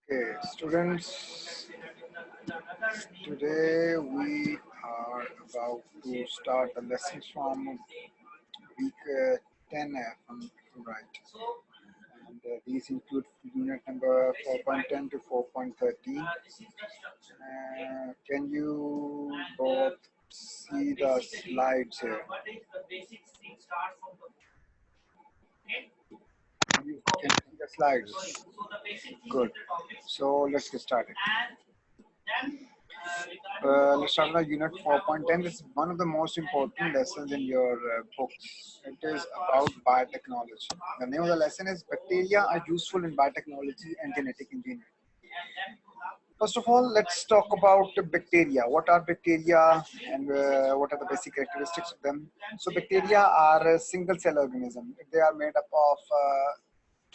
Okay, students, today we are about to start the lessons from week 10F, if I'm right. And these include unit number 4.10 to 4.13. Can you both see the slides here? Can you see the slides? Good. So let's get started. Let's start with unit 4.10. This is one of the most important lessons in your books. It is about biotechnology. The name of the lesson is Bacteria are useful in biotechnology and genetic engineering. First of all, let's talk about bacteria. What are bacteria and what are the basic characteristics of them? So bacteria are a single cell organism. They are made up of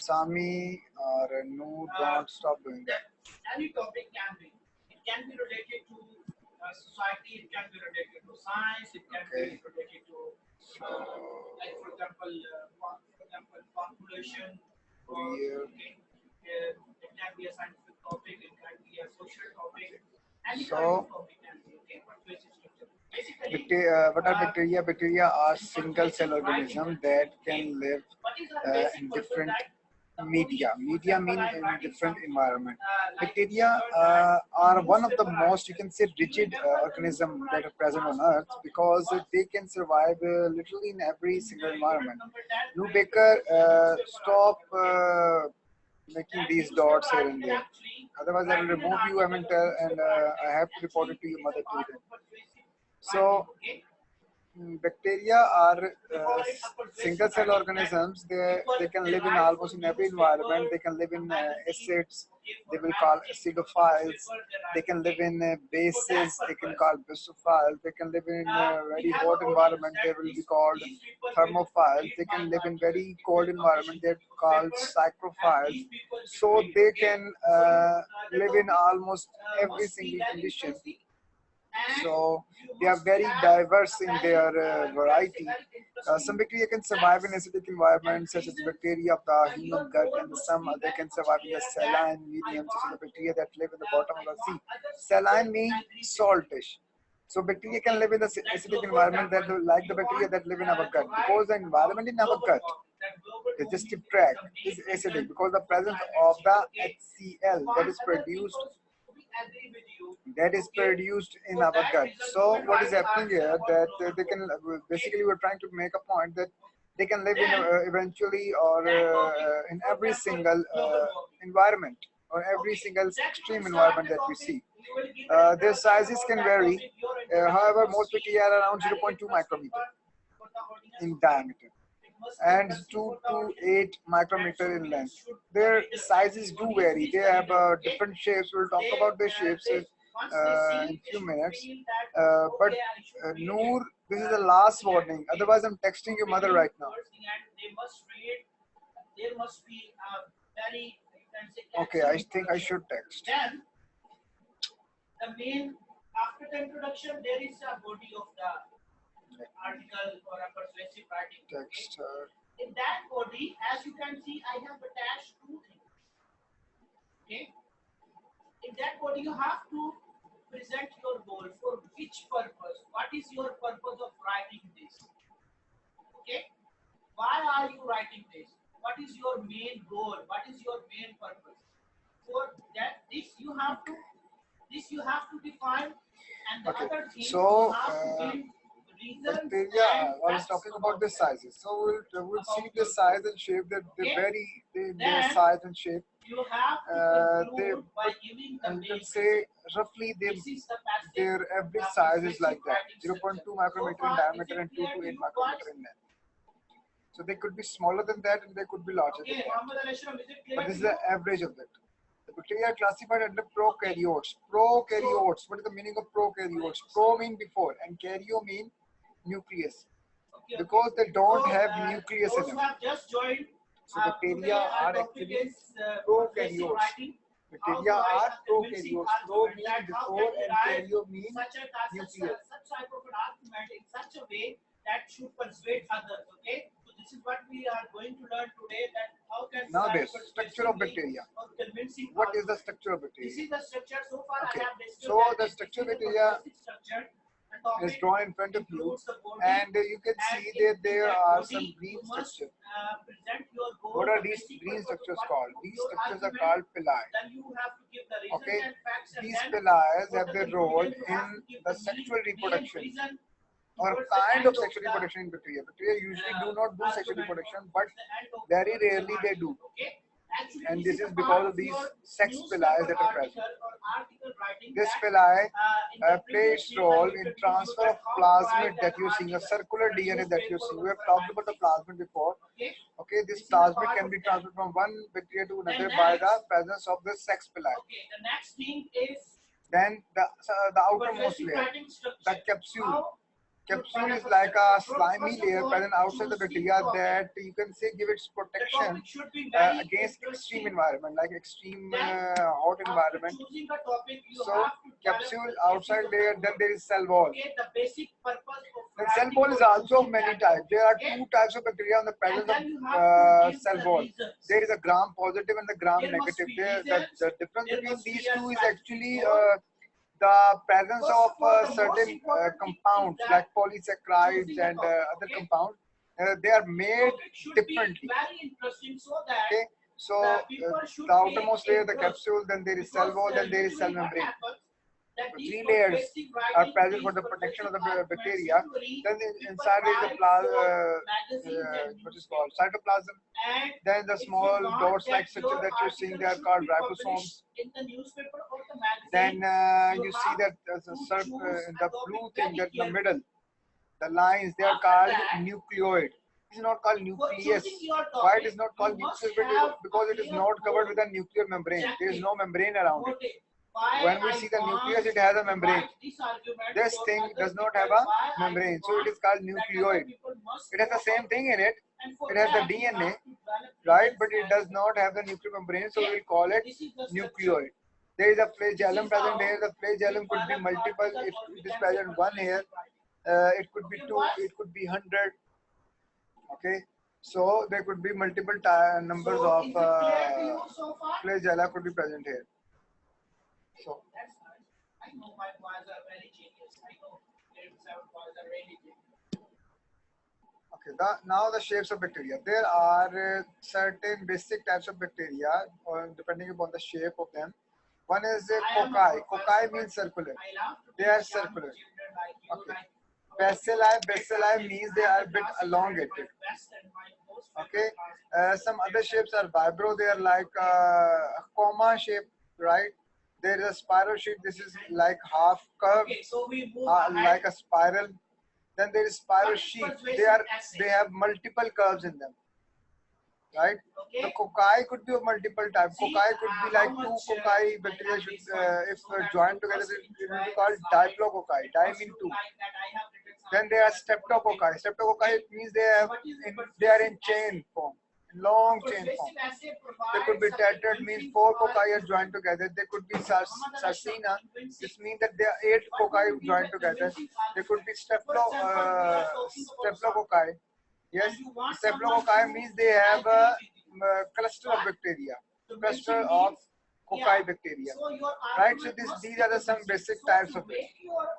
Sami or no, don't stop doing that. Any topic can be. It can be related to society, it can be related to science, it can be related to, like for example, population, or it can be a scientific topic, it can be a social topic. Any kind of topic can be, okay? What basic structure? What are bacteria? Bacteria are single cell organisms that can live in different media. Media mean in different environment. Bacteria are one of the most, you can say, rigid organism that are present on Earth because they can survive literally in every single environment. Lou Baker, stop making these dots here and there. Otherwise, I will remove you. And I have to report it to your mother too. Then. So. Bacteria are single cell organisms. They can live in almost in every environment. They can live in acids. They will call acidophiles. They can live in bases. They can call basophiles. They can live in a very hot environment. They will be called thermophiles. They can live in very cold environment. They're called psychrophiles. So they can live in almost every single condition. So they are very diverse in their variety. Some bacteria can survive in acidic environments, such as bacteria of the human gut, and some they can survive in the saline medium, such as the bacteria that live in the bottom of the sea. Saline means saltish. So bacteria can live in the acidic environment that like the bacteria that live in our gut, because the environment in our gut, digestive tract, is acidic because the presence of the HCl that is produced in our gut. So what is happening here that they can basically we're trying to make a point that they can live in eventually or in every single environment or every single extreme environment that we see. Their sizes can vary. However, most bacteria are around 0.2 micrometer in diameter and 2 to 8 micrometer in length. Their sizes do vary. They have different shapes. We'll talk about the shapes in a few minutes. But Noor, this is the last warning. Otherwise, I'm texting your mother right now. Okay, I think I should text. Then, the main, after the introduction, there is a body of the article or a persuasive writing. Text. In that body, as you can see, I have attached two things. Okay. In that body, you have to present your goal for which purpose. What is your purpose of writing this? Okay. Why are you writing this? What is your main goal? What is your main purpose? For that, this you have to define. And the other thing, so. Bacteria, I was talking about the sizes. So we'll see the size and shape that they vary their size and shape. You can say roughly their every size is like that. 0.2 micrometer in diameter and 2 to 8 micrometer in length. So they could be smaller than that and they could be larger than that. But this is the average of that. The bacteria are classified under prokaryotes. Prokaryotes. What is the meaning of prokaryotes? Pro mean before and karyo mean nucleus. Because they don't have nucleus in them. So bacteria are actually prokaryotes. Bacteria are prokaryotes. Pro means before and karyo means nucleus. Such type of an argument in such a way that should persuade others. Okay. So this is what we are going to learn today. That how Now this structure of bacteria. What is the structure of bacteria? This is the structure. So far Okay. I have discussed So the structure of bacteria is drawn in front of you, and you can see that there are some green structures. What are these green structures called? These structures are called villi. Okay, these villi have their role in the sexual reproduction or kind of sexual reproduction in bacteria. Bacteria usually do not do sexual reproduction, but very rarely they do. And this is because of these sex villi that are present. This villi play its role in transfer of plasmid that you're seeing, a circular DNA that you're seeing. We have talked about the plasmid before. Okay, this plasmid can be transferred from one bacteria to another by the presence of the sex villi. The next thing is then the outermost layer, the capsule. Capsule is like a slimy layer present outside the bacteria that you can say give its protection against extreme environment, like extreme hot environment. So capsule outside layer, then there is cell wall. The cell wall is also of many types. There are two types of bacteria in the presence of cell wall. There is a gram positive and the gram negative. The difference between these two is actually the presence of certain compounds like polysaccharides and other compounds. They are made differently. Okay, so the outermost layer, the capsule, then there is cell wall, then there is cell membrane. The three layers are present for the protection of the bacteria. Then inside there is the what is called cytoplasm. Then the small dots-like structure that you're seeing, they are called ribosomes. Then you see that there's the blue thing that's in the middle, the lines, they are called nucleoid. It is not called nucleus. Why it is not called nucleus? Because it is not covered with a nuclear membrane. There is no membrane around it. When we see the nucleus, it has a membrane. This thing does not have a membrane, so it is called nucleoid. It has the same thing in it. It has the DNA, right? But it does not have the nuclear membrane, so we will call it nucleoid. There is a flagellum present here. The flagellum could be multiple. If it is present one here, it could be two, it could be 100. Okay, so there could be multiple numbers of flagella could be present here. So I know my boys are very genius. I know 7 boys are really genius. Okay, now the shapes of bacteria. There are certain basic types of bacteria, depending upon the shape of them. One is cocci. Cocci means circular. They are circular. Okay. Bacilli means they are a bit elongated. Okay. Some other shapes are vibro. They are like comma shape, right? There is a spiral shape. This is like half curved, like a spiral. Then there is spiral sheath. They have multiple curves in them, right? The cocci could be of multiple types. Cocci could be like two cocci bacteria if joined together. It will be called diplococci. Di means two. Then there are streptococci. Streptococci means they are in chain form. Long chain form. They could be tetrad, means 4 cocci are joined together. They could be sarcina. This means that there are 8 cocci joined together. They could be streptococci. Yes, streptococci means they have a cluster of bacteria. Cluster of cocci bacteria. Right, so these are some basic types of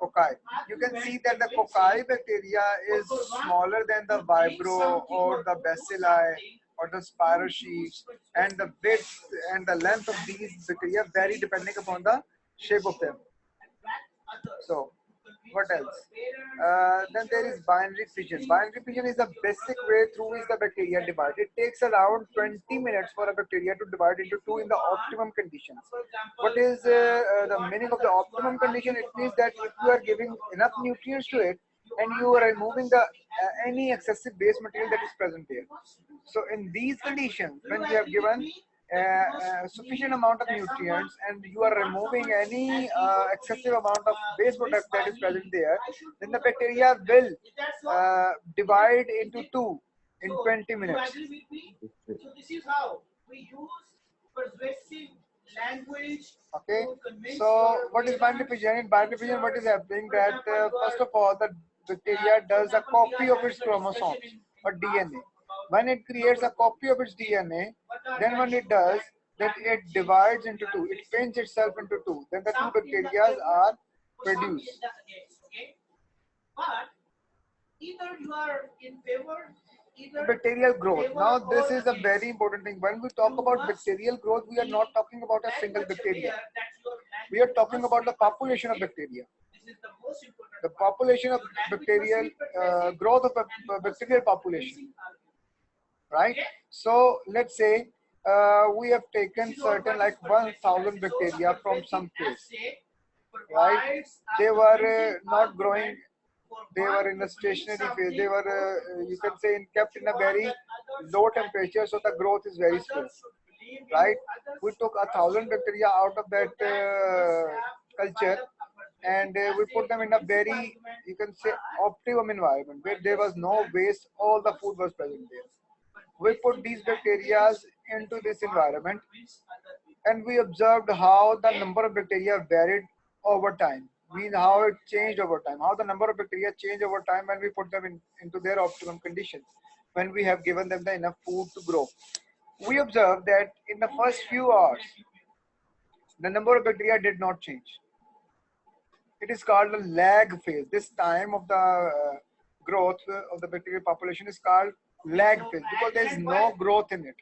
cocci. You can see that the cocci bacteria is smaller than the vibro or the bacilli or the spiral sheaths, and the width and the length of these bacteria vary depending upon the shape of them. So, what else? Then there is binary fission. Binary fission is the basic way through which the bacteria divide. It takes around 20 minutes for a bacteria to divide into two in the optimum conditions. What is the meaning of the optimum condition? It means that if you are giving enough nutrients to it, and you are removing the any excessive base material that is present there. So in these conditions, when you have given sufficient amount of nutrients and you are removing any excessive amount of base product that is present there, then the bacteria will divide into two in 20 minutes. So this is how we use persuasive language. Okay, so what is binary fission? In binary fission, what is happening that first of all, the bacteria does a copy of its chromosomes or DNA. When it creates a copy of its DNA, then when it does, that it divides into two. It pinch itself into two. Then the two bacteria are produced. Okay? But either you are in favor, either Bacterial growth. favor Now or this is a against. very important thing. When we talk You about must bacterial growth, we are be not talking about a very single much bacteria. aware that your We are language talking must about be the population of persuasive. bacteria. This is the most important The part. population of Your language must bacterial be persuasive growth of and you must bacterial have population, convincing argument. right? Okay? So let's say we have taken This is all certain what like is persuasive 1,000 assay. So, bacteria from persuasive some place, assay right? provides a They were convincing not growing. argument for They one were in to a believe stationary phase. something They were, or to do you can something. say, kept If in you a want very that others low should temperature, so the believe growth is you, very others slow, should believe in right? you, others We should took trust 1,000 you, bacteria out of so that that you must have to culture, develop a persuasive and we assay, put them in a convincing very, argument, you can say, but optimum environment where there was no waste. All the food was present there. We persuasive put these bacteria language into if this you want to environment, convince other people. and we observed how the number of bacteria varied over time. Means how it changed over time, how the number of bacteria changed over time when we put them into their optimum conditions, when we have given them the enough food to grow. We observed that in the first few hours, the number of bacteria did not change. It is called a lag phase. This time of the growth of the bacterial population is called lag phase because there is no growth in it.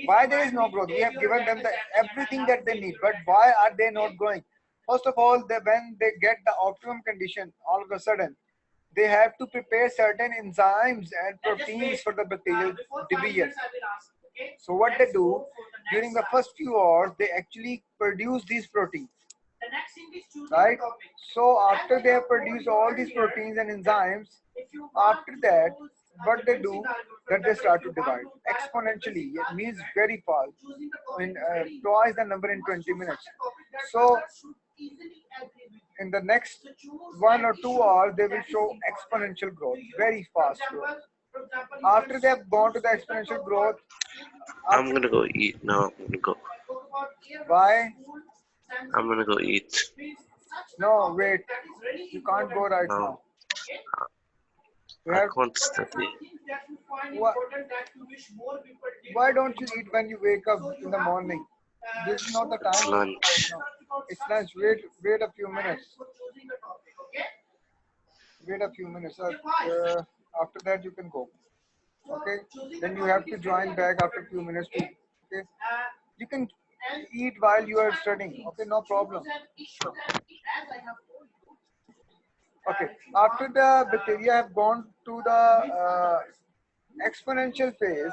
Why there is no growth? We have given them everything that they need, but why are they not growing? First of all, when they get the optimum condition, all of a sudden, they have to prepare certain enzymes and proteins for the bacterial division. So what they do, during the first few hours, they actually produce these proteins, right? So after they have produced all these proteins and enzymes, after that, what they do, that they start to divide exponentially. It means very fast, in twice the number in 20 minutes. So in the next 1 or 2 hours, they will show exponential growth, very fast growth. After they have gone to the exponential growth, I'm gonna go eat now. I'm gonna go. Why? I'm gonna go eat. No, wait. You can't go right No. now. You I have, can't study. why don't you eat when you wake up in the morning? This is not the It's time. lunch. No. It's lunch. Wait a few minutes. Wait a few minutes. After that, you can go. Okay. Then you have to join back after a few minutes too. Okay. You can eat while you are studying. Okay, no problem. Okay. After the bacteria have gone to the exponential phase,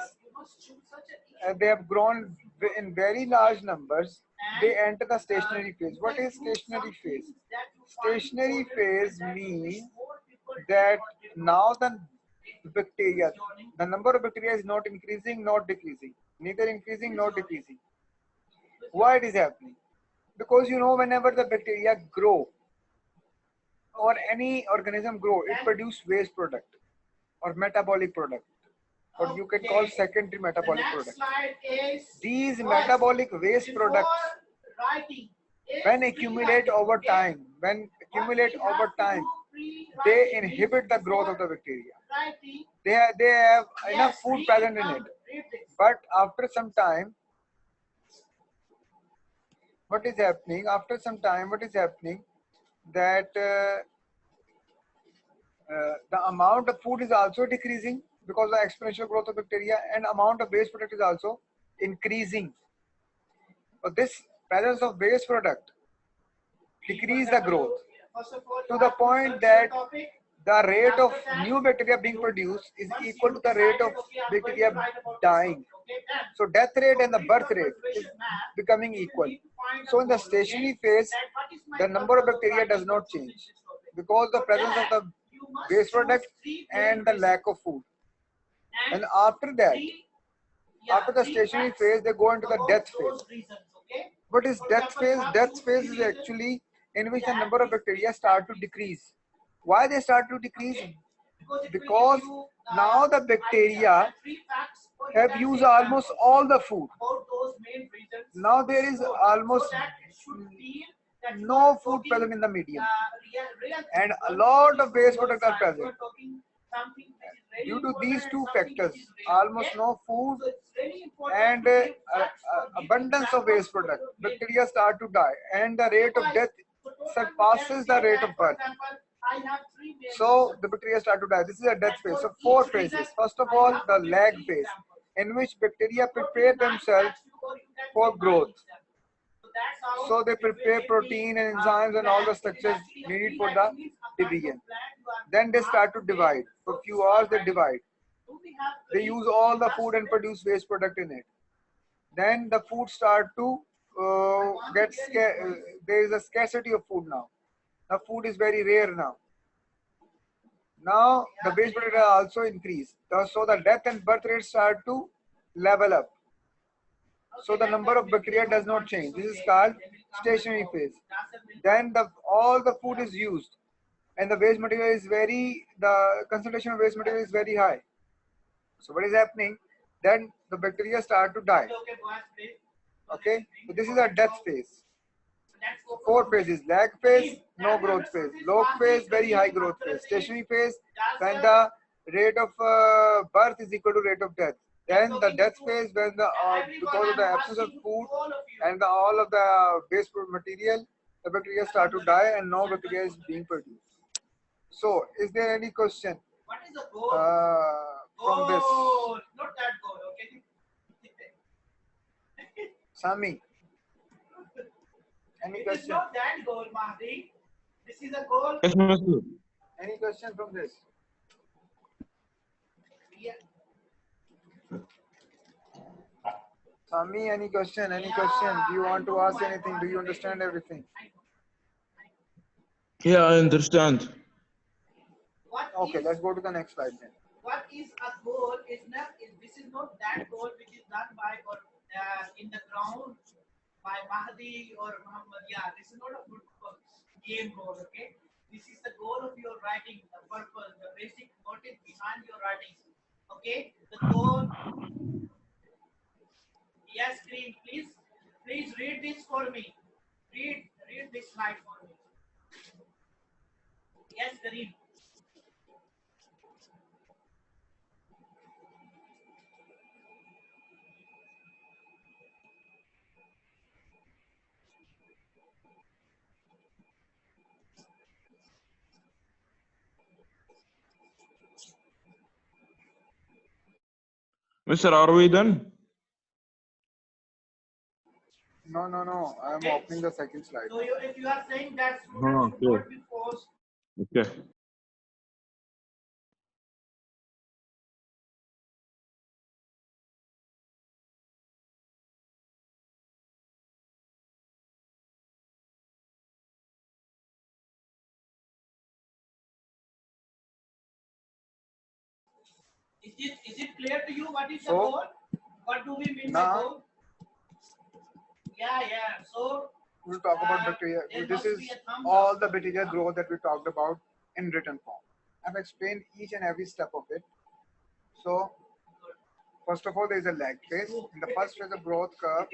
they have grown in very large numbers. They enter the stationary phase. What is stationary phase? Stationary phase means that now the bacteria, the number of bacteria is not increasing, not decreasing, neither increasing nor decreasing. Why it is happening? Because you know, whenever the bacteria grow or any organism grow, it produces waste product or metabolic product, or you can call secondary metabolic product. These metabolic waste products, when accumulate over time, they inhibit the growth of the bacteria. They have enough food present in it, but after some time, what is happening? After some time, what is happening? That the amount of food is also decreasing because of the exponential growth of bacteria, and amount of waste product is also increasing. So this presence of waste product decrease the growth to the point that the rate of new bacteria being produced is equal to the rate of bacteria dying. So death rate and the birth rate is becoming equal. So in the stationary phase, the number of bacteria does not change because the presence of the waste product and the lack of food. And after that, after the stationary phase, they go into the death phase. What is death phase? Death phase is actually in which the number of bacteria start to decrease. Why they start to decrease? Because now the bacteria have used almost all the food. Now there is almost no food present in the medium, and a lot of waste products are present. Due to these two factors, almost no food and abundance of waste product, bacteria start to die, and the rate of death surpasses the rate of birth. So the bacteria start to die. This is a death phase. So 4 phases. First of all, the lag phase, in which bacteria prepare themselves for growth. So they prepare protein and enzymes and all the structures needed for the division. Then they start to divide. For a few hours they divide. They use all the food and produce waste product in it. Then the food start to get scarce. There is a scarcity of food now. The food is very rare now. Now the waste product also increase. So the death and birth rate start to level up. So the number of bacteria does not change. This is called stationary phase. Then all the food is used, and the waste material is the concentration of waste material is very high. So what is happening? Then the bacteria start to die. Okay, so this is a death phase. 4 phases: lag phase, no growth phase; log phase, very high growth phase; stationary phase, when the rate of birth is equal to rate of death. Then the death phase, when because of the absence of food and all of the waste material, the bacteria start to die and no bacteria is being produced. So, is there any question What is the goal? from this? Not that goal, okay? Sami, any It is question? not that goal, Mahdi. This is a goal. Yes, Master. Any question from this? Yeah. Sami, any question? Any question? Do you want to ask anything? Do you understand everything? Yeah, I understand. Okay, let's go to the next slide then. What is a goal is not. This is not that goal which is done by or in the ground by Mahdi or Muhammad. Yeah, this is not a good game goal. Okay, this is the goal of your writing, the purpose, the basic motive behind your writing. Okay, the goal. Yes, Green, please read this for me. Read this slide for me. Yes, Green. Mister, are we done? No. I am opening the second slide. So if you are saying that Oh, students should not be forced, Okay. is it clear to you what is the So, goal? What do we mean by now goal? Yeah. So we'll talk about bacteria. there This must is be a thumbs all up. the bacterial growth that we talked about in written form. I've explained each and every step of it. So, first of all, there is a lag phase. In the first phase of growth curve,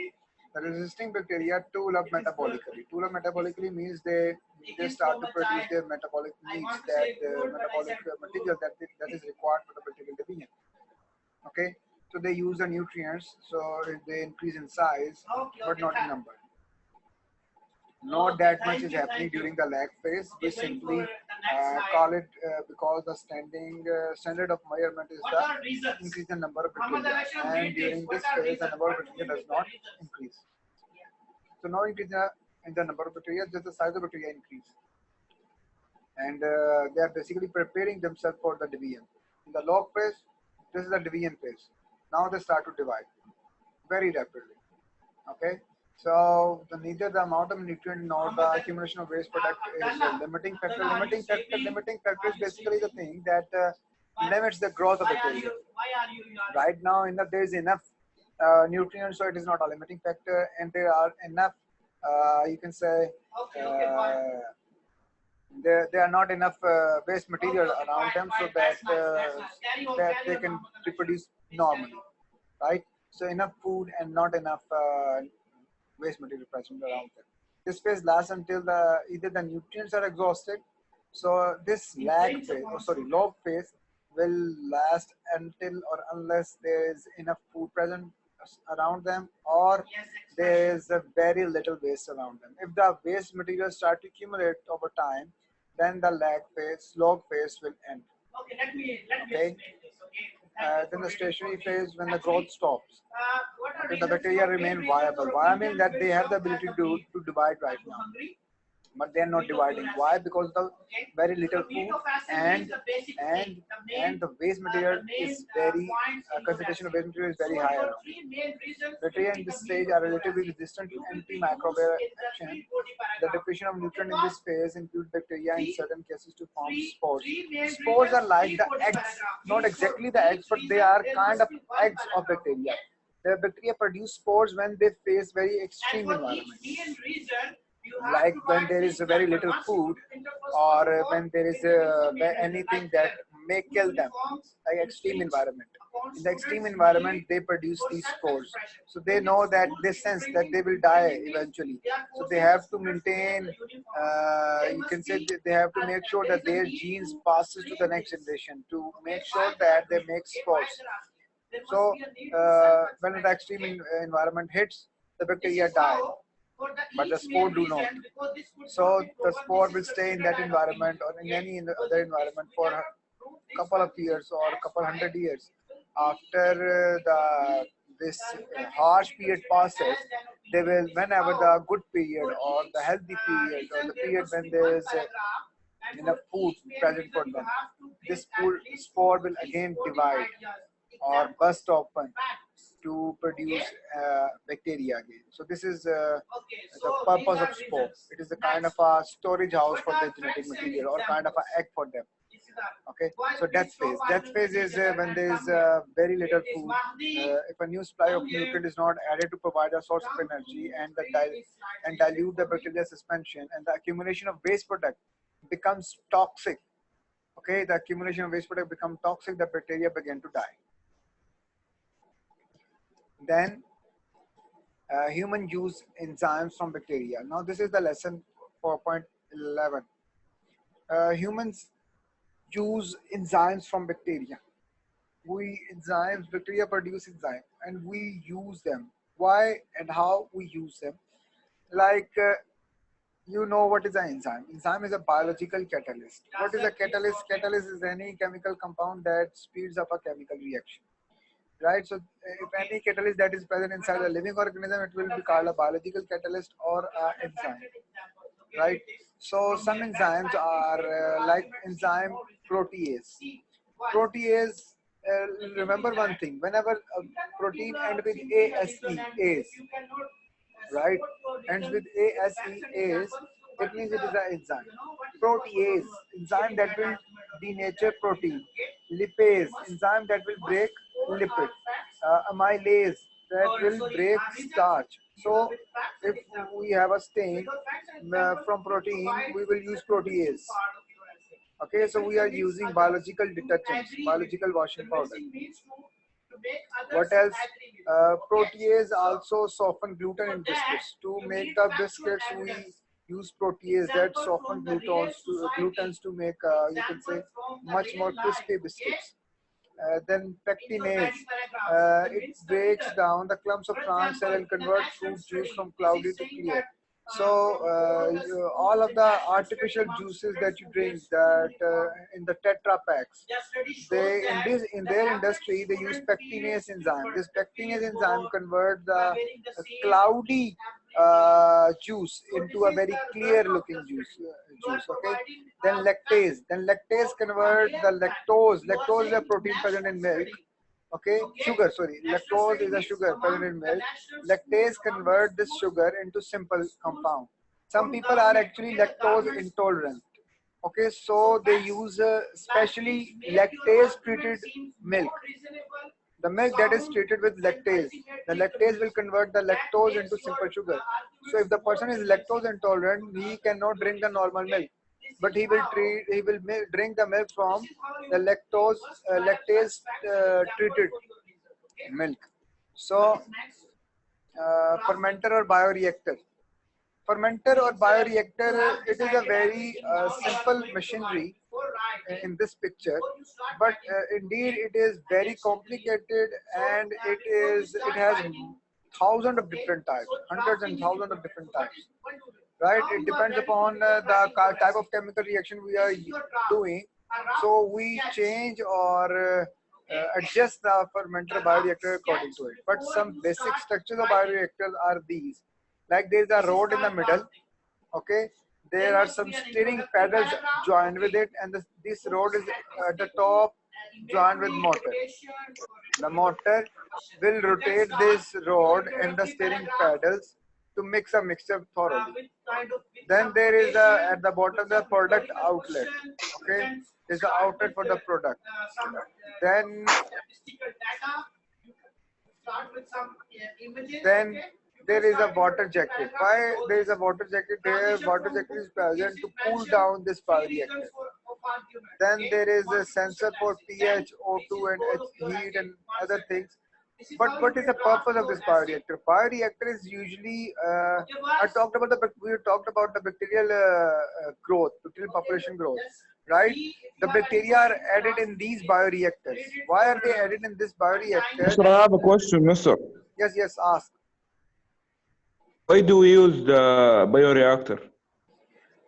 the resisting bacteria tool up metabolically. Tool up metabolically means they start to produce their metabolic needs, that metabolic material that is required for the bacterial division. Okay, so they use the nutrients, so they increase in size, but not in number. Not that much is happening during the lag phase. We simply call it because the standard of measurement is the increase in number of bacteria, and during this phase the number of bacteria does not increase. So no increase in the number of bacteria, just the size of bacteria increase, and they are basically preparing themselves for the division. In the log phase, this is the division phase. Now they start to divide very rapidly. Okay. So neither the amount of nutrient nor the accumulation of waste product is a limiting factor. Limiting factor is basically the thing that limits the growth of bacteria. Right now, there is enough nutrients, so it is not a limiting factor, and there are enough. You can say there are not enough waste material around them, so that they can reproduce normally, right? So enough food and not enough waste material present around them. This phase lasts until either the nutrients are exhausted. So this log phase will last until or unless there is enough food present around them, or Yes, there expression. is a very little waste around them. If the waste materials start to accumulate over time, then the slog phase will end. Okay, let me Okay. explain this. Okay. Thank you Then for the your stationary information. phase, when the Actually, growth stops. what are Okay, the reasons? bacteria Your main remain reasons viable. or Why? I mean opinions that will they have the come ability as a meat. to divide Are right you now, hungry? but they are not Meat of dividing. your Why? acid. Because the Okay. very So little the meat food of acid and means the basic and thing. The main the waste material the main is very points in your concentration of acid. waste material is very So high your around. three main reasons will Bacteria be in the this meat stage of are your relatively acid. resistant to You will be antimicrobial used in the action. three body The paragraph. depletion of Okay, nutrient in boss? this phase include bacteria in Three certain cases to form three spores. three main Spores are reasons, like three the body eggs, paragraph. not Means for exactly the each eggs, but they reason are there kind must of be one eggs of paragraph. bacteria. Okay? The bacteria produce spores when they face very And extreme for each environment, main reason, you have like to when write there this is very number. little Once food, you enter first or spore, when there is it begins the main reason. anything Like that here, may school kill them, uniforms like will extreme infringe environment. upon In the extreme students' environment, need they produce for these spores. self-expression. So they When know it's that school they sense that infringing, they will die infringing means eventually. they are So they forcing have the to students to wear maintain, the uniform. There you must can say be they have to make sure there that is a their need genes to passes to the train next this. generation to Okay, make why sure they that are they doing? make Okay, why spores. they're asking? There must So be a need to when the self-expression. extreme Okay? environment hits, the This bacteria is die, how for the but the each spore main do not. reason, because this could So not be the proven, spore this will is stay in considered that as environment opinion. or in Okay? any Because other if environment we for cannot a prove this couple one, of years or a that's couple why hundred years. it will be After this you can harsh actually period consider passes, as an they opinion. will, This is whenever how the good period for or each the healthy period or reason the there period must when be there one is paragraph, and enough for food each main present reason for you them, have to bring this at least 2 spore to will 3 again supporting divide ideas, or examples, burst open facts. to produce Okay? bacteria again. So this is Okay, the so these purpose are of spore. reasons. It is a kind of Next, a storage house what for are the genetic facts and material or kind of an examples? egg for them. This is the Okay, why so please death stop phase. Death arguing phase with is each other when and there is come here. very little It is food. Mahdi. If a new supply of Come here. nutrient is not added to provide a source of Come energy to and three is and slightly dilute the before me. bacterial suspension, and the accumulation of waste product becomes toxic. Okay, the accumulation of waste product become toxic. The bacteria begin to die. Then human use enzymes from bacteria. Now this is the lesson 4.11. Humans use enzymes from bacteria. Bacteria produce enzymes and we use them. Why and how we use them? Like, you know what is an enzyme? Enzyme is a biological catalyst. What is a catalyst? Catalyst is any chemical compound that speeds up a chemical reaction. Right? So if any catalyst that is present inside a living organism, it will be called a biological catalyst or an enzyme. Right? So some enzymes are like enzyme protease. Protease, remember one thing, whenever a protein ends with ASE, right, ends with ASE, it means it is an enzyme. Protease, enzyme that will denature protein. Lipase, enzyme that will break lipid. Amylase, that will break starch. So if we have a stain from protein, we will use protease. Okay, so we are using biological detergents, biological washing powder. What else? Protease also soften gluten in biscuits. To make the biscuits, we use protease that soften glutens to make, you can say, much more crispy biscuits. Then pectinase, it breaks down the clumps of trans cell and converts fruit juice from cloudy to clear. So all of the artificial juices that you drink, that in the Tetra packs, in their industry they use pectinase enzyme. This pectinase enzyme convert the cloudy juice into a very clear looking juice. Okay. Then lactase convert the lactose. Lactose is a protein present in milk. Okay, sugar, sorry, lactose is a sugar present in milk. Lactase convert this sugar into simple compound. Some people are actually lactose intolerant. Okay, so they use specially lactase treated milk. The milk that is treated with lactase, the lactase will convert the lactose into simple sugar. So if the person is lactose intolerant, he cannot drink the normal milk, but he will drink the milk from the lactase treated milk. So fermenter or bioreactor. Fermenter or bioreactor, it is a very simple machinery in this picture, but indeed it is very complicated, and it has thousands of different types, hundreds and thousands of different types, right? It depends upon the type of chemical reaction we are doing. So we change or adjust the fermenter bioreactor according to it. But some basic structures of bioreactors are these. Like there is a rod in the middle, okay? There are some steering paddles joined with it, and this rod is at the top joined with motor. The motor will rotate this rod and the steering paddles to mix a mixture thoroughly. Then there is at the bottom the product outlet. Okay, is the outlet for the product. Then there is a water jacket. Why there is a water jacket here? Water jacket is present to cool down this bioreactor. Then there is a sensor for pH, O2 and heat and other things. But what is the purpose of this bioreactor? Bioreactor is usually, we talked about the bacterial growth, bacterial population growth, right? The bacteria are added in these bioreactors. Why are they added in this bioreactor? Mister, I have a question, Mister. Yes, ask. Why do we use the bioreactor?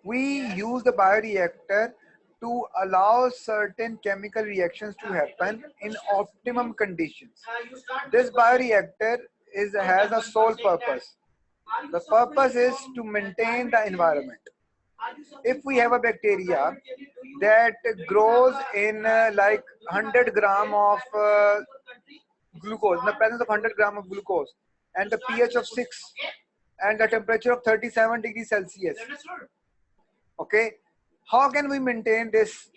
We use the bioreactor to allow certain chemical reactions to happen in optimum conditions. This bioreactor has a sole purpose. The purpose is to maintain the environment. If we have a bacteria that grows in like 100 gram of glucose, in the presence of 100 gram of glucose, and the pH of 6 and the temperature of 37 degrees Celsius, okay, how can we maintain this?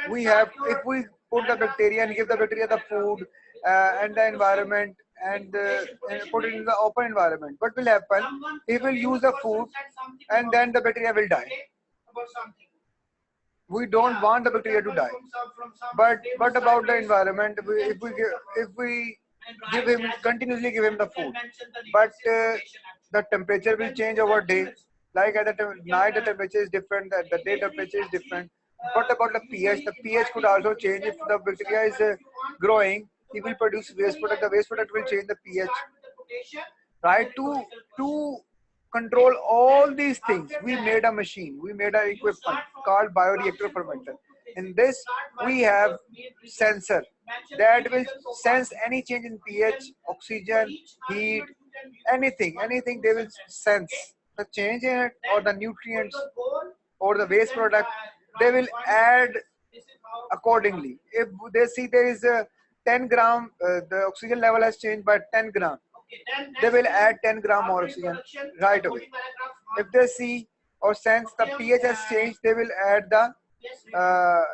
We have, if we put the bacteria and give the bacteria the food and the environment and put it in the open environment, what will happen? It will use the food and then the bacteria will die. We don't want the bacteria to die. But what about the environment? If we continuously give him the food, but the temperature will change over day. Like at the night the temperature is different, at the day temperature is different. What about the pH? The pH could also change. If the bacteria is growing, it will produce waste product. The waste product will change the pH. Right? To control all these things, we made a machine. We made an equipment called bioreactor fermenter. In this, we have sensor that will sense any change in pH, oxygen, heat, anything they will sense. The change in it or the nutrients or the waste product, they will add accordingly. If they see there is a 10 gram, the oxygen level has changed by 10 gram, they will add 10 gram more oxygen right away. If they see or sense the pH has changed, they will add the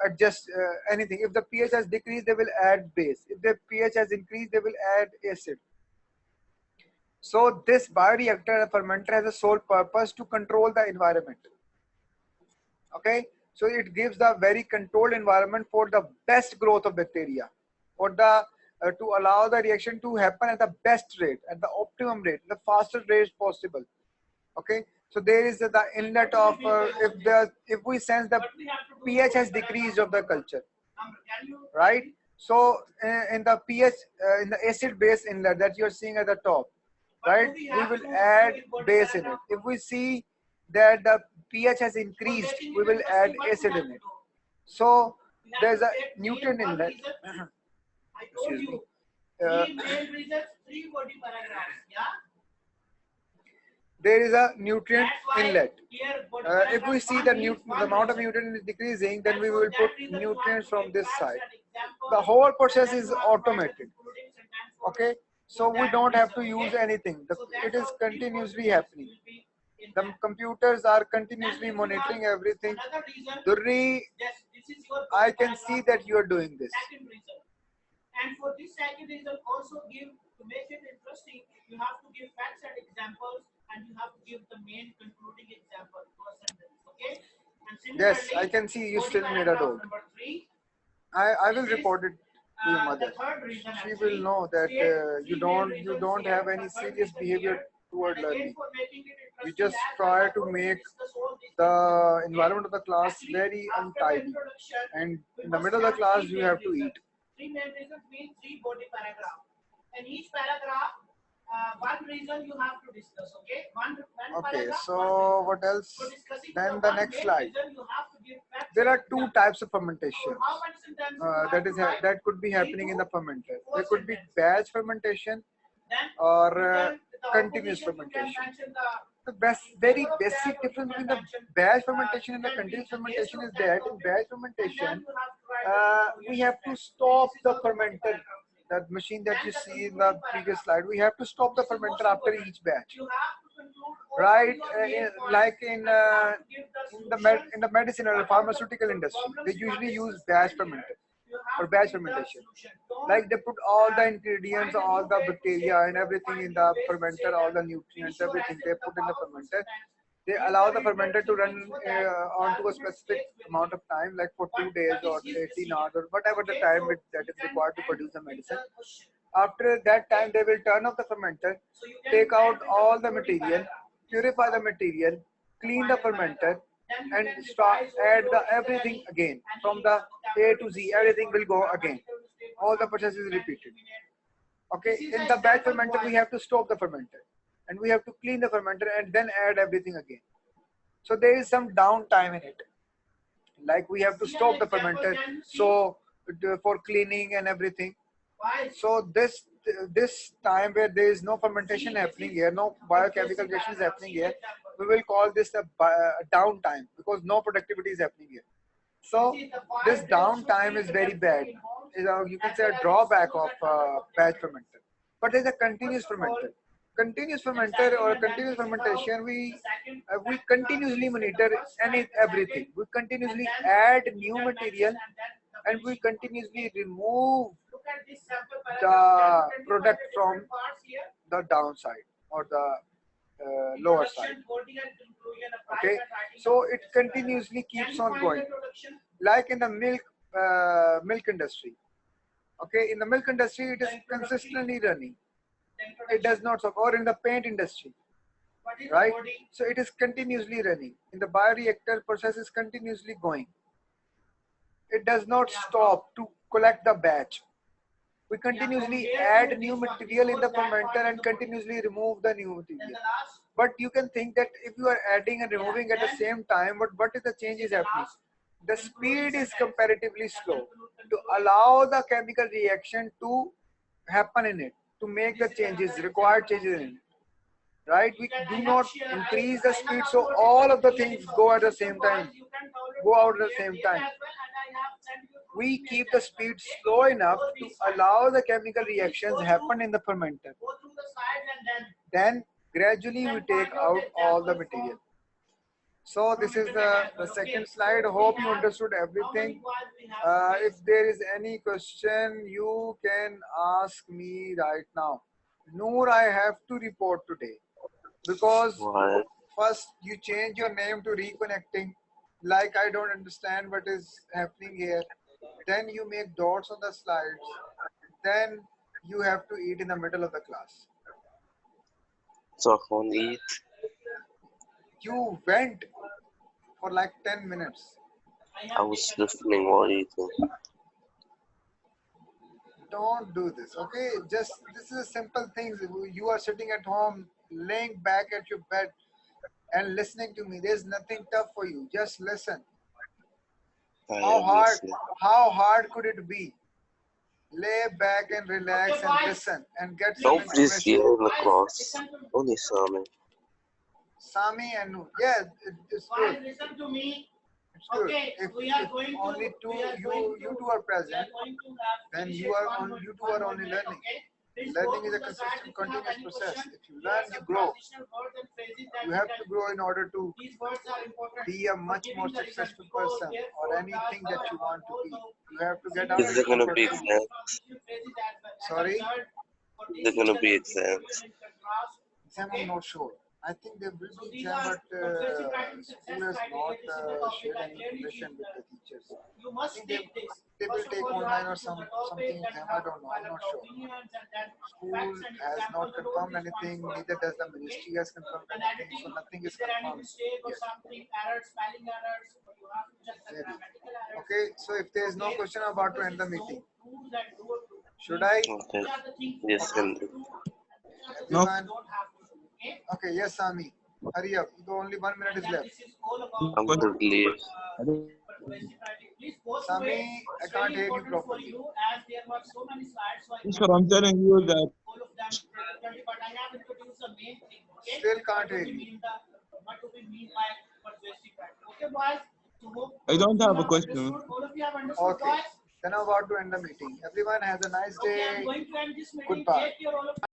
adjust anything. If the pH has decreased, they will add base. If the pH has increased, they will add acid. So this bioreactor fermenter has a sole purpose to control the environment. Okay, so it gives the very controlled environment for the best growth of bacteria, or the to allow the reaction to happen at the best rate, at the optimum rate, the fastest rate possible. Okay, so there is the inlet of if we sense the pH has decreased of the culture, right? So in the pH in the acid base inlet that you are seeing at the top, right, we will add base in it. If we see that the pH has increased, we will add acid in it. So there's a nutrient inlet. Excuse me. There is a nutrient inlet. If we see the amount of nutrient is decreasing, then we will put nutrients from this side. The whole process is automated. Okay, so we don't have to use anything. It is continuously happening. The computers are continuously monitoring everything. Durri, I can see that you are doing this. And for this second reason, also to make it interesting, you have to give facts and examples, and you have to give the main concluding example or sentence. Okay? And yes, I can see you still made a note. I will report it to your mother. She will know that you don't have any serious behavior toward And again, learning. for making it We interesting, just as try I to already make discussed all these the things. environment of the class Actually, very after the untidy, introduction, and we in the must middle of the have class three you main have to reasons. eat. Three main reasons means three body paragraph. And each paragraph, one reason you have to discuss. Okay, one Okay, paragraph. so one reason. what else? So discussing Then the one next main slide. reason, you have to give facts There and are two examples. types of So fermentation how much sentences you have that to write? that could be 3 happening to in the fermenter. 4 There could be sentences. batch fermentation Then or you can, the continuous opposition, you can fermentation. mention The very favor of basic that, or you difference can between the mention, batch fermentation and the can be continuous against fermentation of is that that in topic, batch and fermentation, then you have to write a we conclusion have to statement. stop This is the how the fermenter. paragraph is. That machine that Then you the see in the concluding previous paragraph. slide, we have to stop the This is most fermenter after important. each batch. You have to conclude all Right, your main points, like in and you have to give the solutions. in the medicine or the What are the pharmaceutical industry, problems they you have usually use discussed batch earlier? fermenter You have or to batch give the fermentation. solution. Don't, Like they put all the ingredients, find a all new the way to bacteria say- and everything find in new the ways to say fermenter, that all the finish nutrients, your everything essay they with a put in the powerful fermenter. sentence. They Give allow the reader fermenter to run so that onto a argument specific stays with amount you. of time, like for 2 But days that is or his 18 decision. hours or whatever the Okay, time so that you is can required to end produce the with medicine. the question. After that time, they will turn off the fermenter, So you can take out end with all the concluding material, paragraph. purify the material, clean the Final fermenter, paragraph. Then you and can start revise all add your the is there everything any- again any, from the A vocabulary to Z. mistake Everything or will go again. grammatical mistake or All the something, process you is can repeated. eliminate. Okay, This is in a the batch sample fermenter, we point. have to stop the fermenter, and we have to clean the fermenter and then add everything again. So there is some downtime in it. Like we have to See stop an the example, fermenter, can you see? so for cleaning and everything. Why? So this time where there is no fermentation happening here, no biochemical reaction is happening here, we will call this a downtime because no productivity is happening here. So this downtime is very bad. You can say a drawback of batch fermenter. But there's a continuous fermenter. Continuous fermenter or continuous fermentation, we continuously monitor everything. We continuously add new material and we continuously remove Look at this sample the paragraph. Can you product identify from different parts here? the downside or the lower side. Introduction, body and conclusion, a Okay, private writing so of it this continuously paragraph. Can keeps you on find going. the introduction? Like in the milk industry. Okay, in the milk industry, it is consistently running. The introduction. It does not stop. Or in the paint industry, What is right? the body? So it is continuously running. In the bioreactor, process is continuously going. It does not stop to collect the batch. We continuously add new material in the fermenter and continuously remove the new Then material. the last. But you can think that if you are adding and removing at the same time, what is the change is happening? The speed is comparatively slow to allow the chemical reaction to happen in it, to make the changes, required changes in it. Right? We do not increase the speed so all of the things go at the same time, go out at the same time. We keep the speed slow enough to allow the chemical reactions happen in the fermenter. Go through the slides and Then gradually we take out all the material. So this is the second slide. Hope you understood everything. If there is any question, you can ask me right now. Noor, I have to report today because What? first you change your name to reconnecting. Like I don't understand what is happening here. Then you make dots on the slides. Then you have to eat in the middle of the class. So I can't eat. You went for like 10 minutes. I was listening while eating. Don't do this, okay? Just this is a simple thing. You are sitting at home, laying back at your bed and listening to me. There's nothing tough for you. Just listen. I am listening. How hard could it be? Lay back and relax and listen and get some Nobody's here information. in the class. Only Sami. Sami and Noor. Yeah, it's Why good. listen to me? It's good. Okay, If we are going to. only two we are going you to- two are we are present, going to have then finish you it are one you two one are more only minute, learning. okay? Please Learning go is to a the slides. consistent, If you have continuous any process. question, If you there are learn, you some grow. transitional words and phrases that You have to grow in order to These words are important. be a much for more giving the result successful because person therefore or the anything that you want to be. also You have to get senior out Is of there your gonna comfort be zone. exams? transitional phrases as well. As a Sorry? result, for Is there gonna be exams? Sam, I'm not sure. I think they will So teach these them, are but persuasive writing school success has criteria. This is the not topic shared I any clearly information feel with the teachers. you I must think they take this. will First of take all, you online have or to choose the something. topic, then you I have to don't know. I'm develop not the sure. opinions, and then School facts and has not examples alone. confirmed These points anything. work. Neither does the Okay. ministry has confirmed And anything. editing, So nothing is is there any confirmed mistake or yet. something, errors, spelling errors, or you have to check the Maybe. grammatical errors. Okay. So if there is no Okay. question, I'm about to Focus end the is meeting. zone 2 that door to. Should I? Okay. These are the things you Yes, have Henry. to do, and these are the No. things you don't have to do. Okay. Okay. Yes, Sami. Hurry up. Only 1 minute And is then left. this is all about I'm Question. good, leave. persuasive writing. Please go through Sami, it. I It's can't very hear you important for properly. you as there were so many slides, so I So can't I'm telling you that all of them particularly, but I have introduced the main thing. Okay. Still can't What do hear we you. mean what do we mean by persuasive writing? Okay, boys. So hope I all of don't you have a have question. understood. All of you have understood, Okay. boys. Then I'm about to end the meeting. Everyone has a nice Okay, I'm day. going to end this meeting. Goodbye. Take care, all of you.